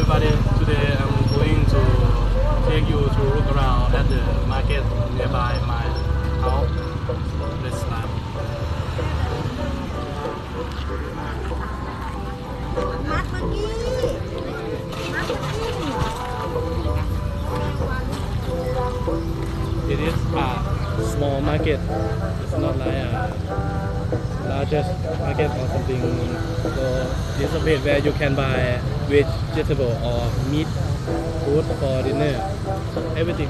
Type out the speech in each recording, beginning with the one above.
everybody. Today I'm going to take you to look around at the market nearby my house. Let's start. มัดเมื่อกี้มัดเมื่อกี้ It is a small market. It's not like a largest market or something. So it's a place where you can buy vegetable or meat, food for dinner, everything.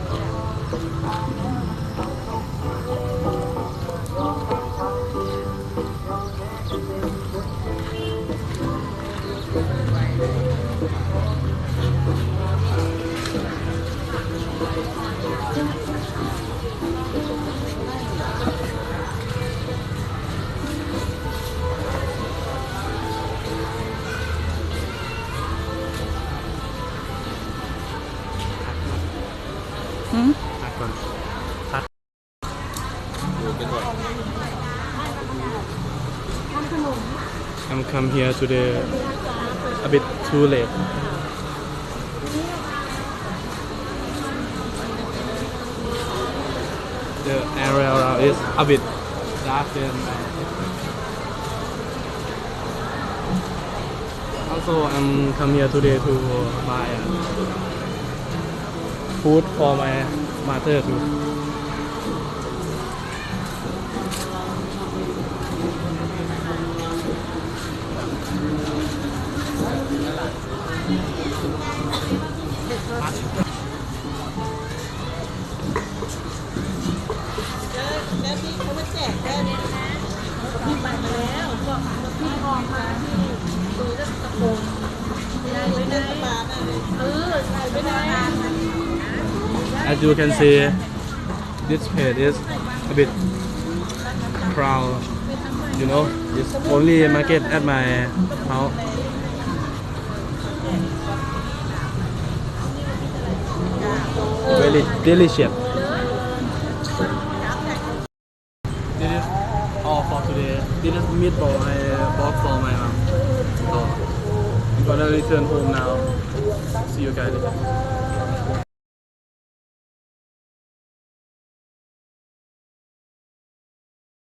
I'm come here today a bit too late. The area around is a bit dark and also I'm come here today to buy food for my mother too. As you can see, this place is a bit crowded. You know, it's only a market at my house. Very delicious. This is all for today. This is meatball I bought for my mom. So I'm gonna return home now. See you guys later.